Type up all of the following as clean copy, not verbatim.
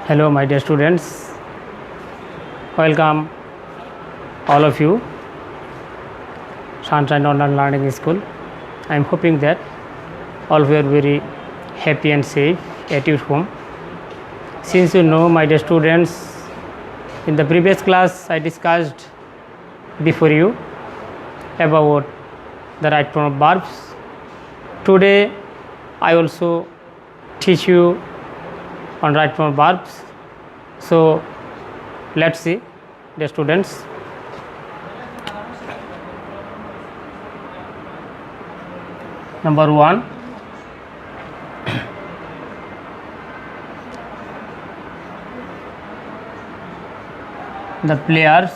Hello, my dear students. Welcome, all of you, Sunshine Online Learning School. I am hoping that all of you are very happy and safe at your home. Since you know, my dear students, in the previous class I discussed before you about the right form of verbs. Today I also teach you on right form of verbs. So let's see, the students. Number 1, the players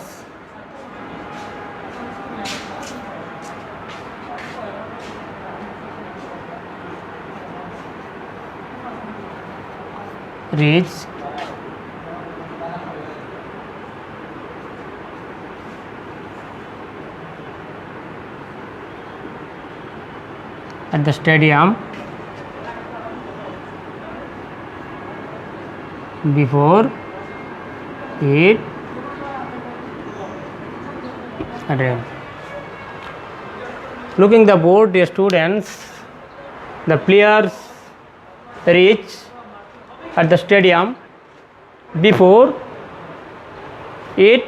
reach at the stadium before it rained. Looking the board, dear students, the players reach at the stadium before it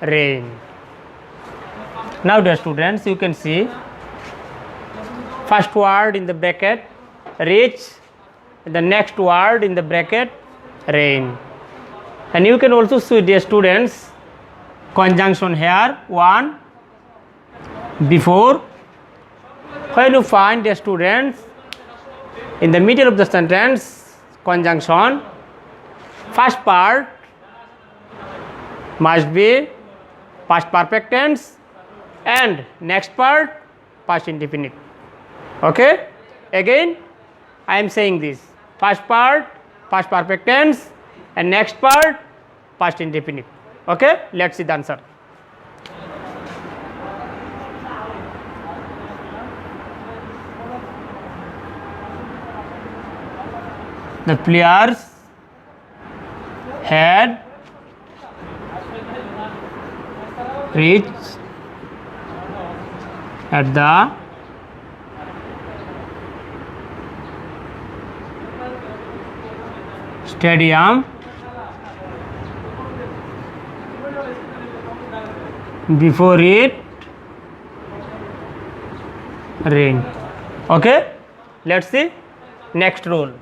rained. Now, dear students, you can see first word in the bracket reach, the next word in the bracket rain. And you can also see, dear students, conjunction here, one before. When you find, dear students, in the middle of the sentence conjunction, first part must be past perfect tense and next part past indefinite. Okay, again I am saying this: first part past perfect tense and next part past indefinite. Okay, let's see the answer. The players had reached at the stadium before it rained. Okay, let's see next rule.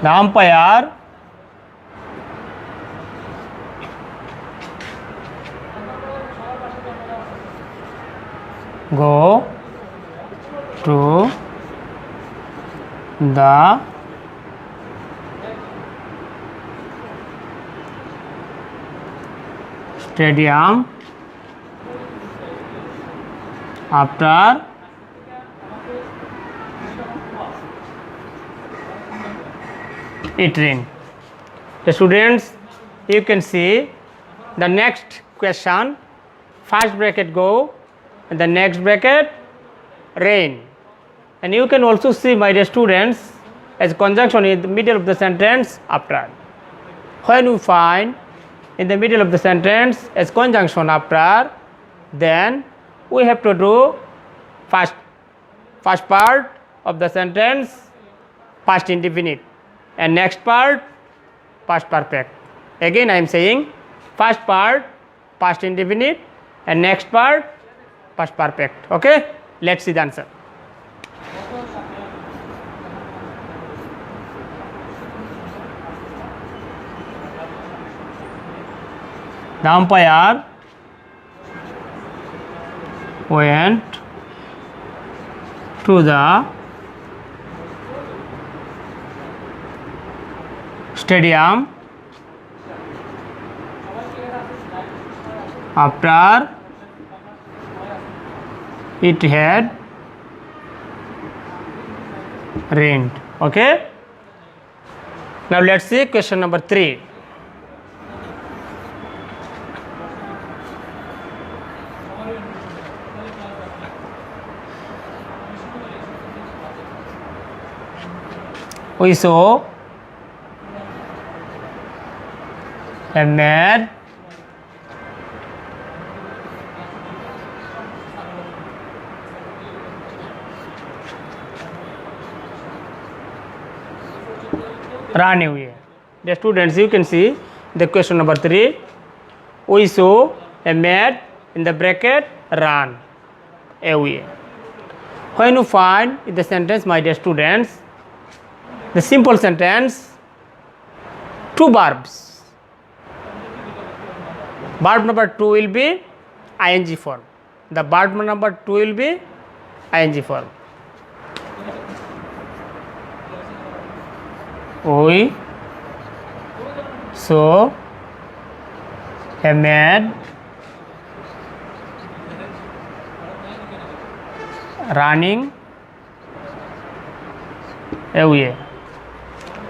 The umpire go to the stadium after it rained. The students, you can see the next question, first bracket go and the next bracket rain. And you can also see, my dear students, as conjunction in the middle of the sentence after. When you find in the middle of the sentence as conjunction after, then we have to do first part of the sentence past indefinite and next part past perfect. Again I am saying first part past indefinite and next part past perfect. Okay, let's see the answer. The umpire went to the stadium after it had rained. Okay, now let's see question number 3. We saw a man run away. The students, you can see the question number 3. We saw a man in the bracket run away. When you find the sentence, my dear students, the simple sentence, 2 verbs. Verb number 2 will be ing form. The verb number 2 will be ing form. We saw a man running away.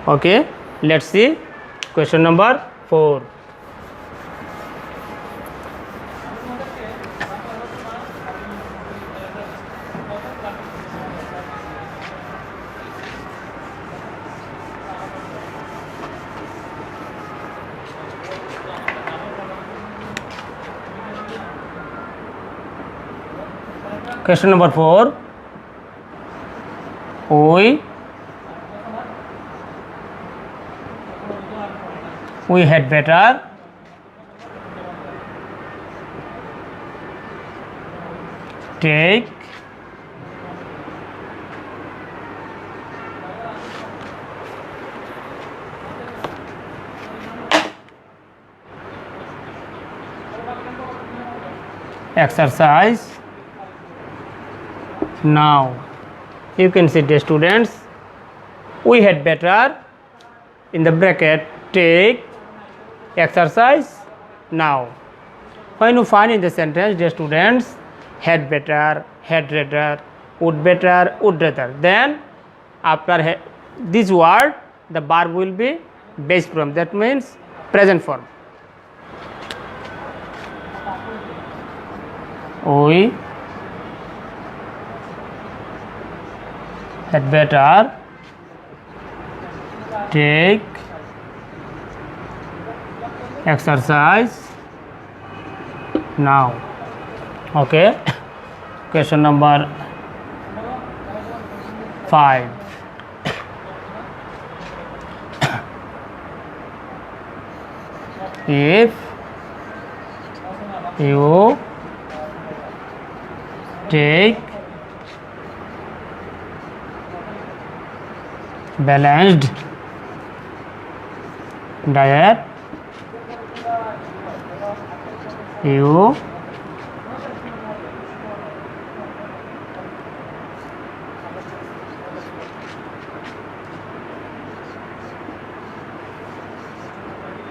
Okay, let's see question number 4. Question number 4. We had better take exercise now. You can see the students, we had better in the bracket take exercise now. When you find in the sentence, the students, had better, had rather, would rather, then after this word the verb will be base form, that means present form. We had better take exercise now. Okay, question number 5. If you take balanced diet, you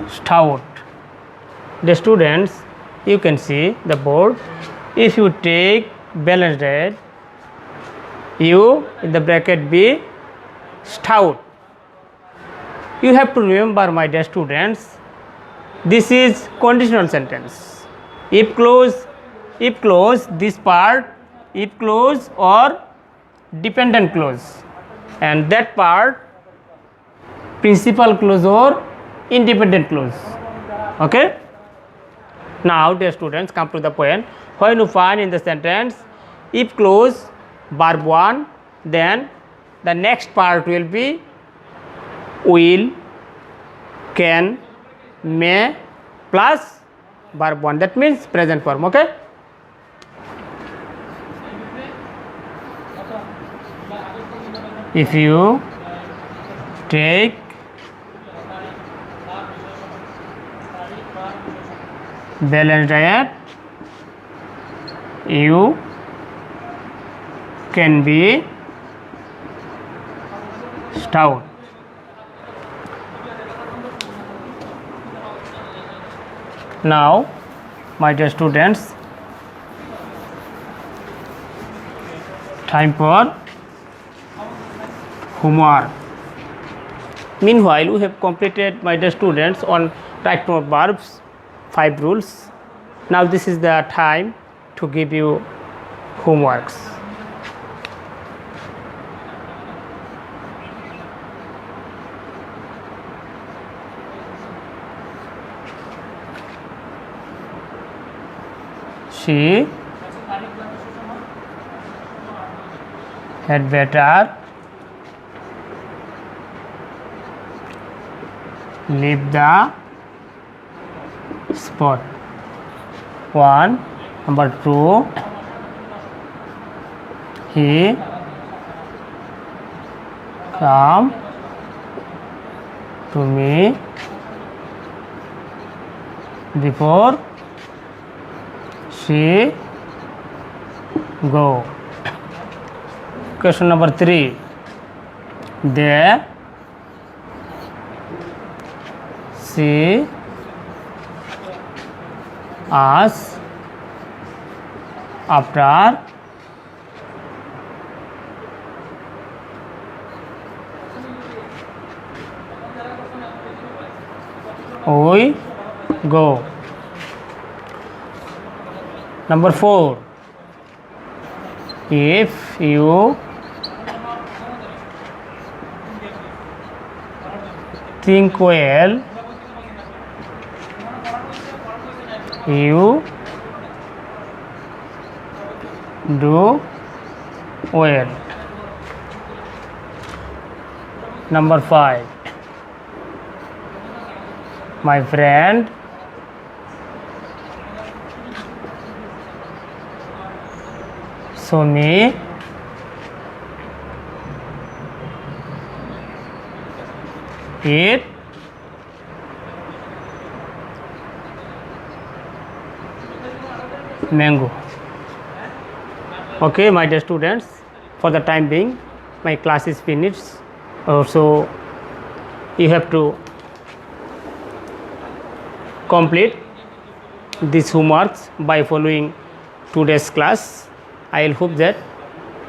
stout. The students, you can see the board. If you take balanced diet, you in the bracket be stout. You have to remember, my dear students, this is conditional sentence. If clause, this part, if clause or dependent clause, and that part principal clause or independent clause. Okay, now dear students, come to the point. When you find in the sentence if clause verb 1, then the next part will be will, can, may plus verb 1, that means present form. Okay, if you take balanced diet, you can be stout. Now, my dear students, time for homework. Meanwhile, we have completed, my dear students, on right note verbs 5 rules. Now this is the time to give you homeworks. she had better leave the spot. 1. Number 2, he come to me before she go. Question number 3, they see us after we go. Number 4, if you think well, you do well. Number 5, my friend show me it mango. Okay, my dear students, for the time being my class is finished. So you have to complete these homeworks by following today's class. I will hope that,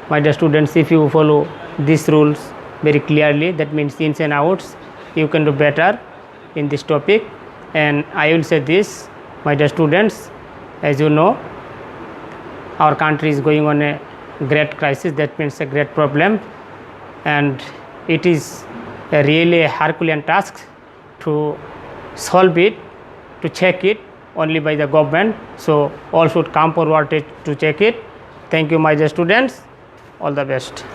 my dear students, if you follow these rules very clearly, that means ins and outs, you can do better in this topic. And I will say this, my dear students, as you know, our country is going on a great crisis, that means a great problem, and it is a really Herculean task to solve it, to check it only by the government. So all should come forward to check it. Thank you, my dear students. All the best.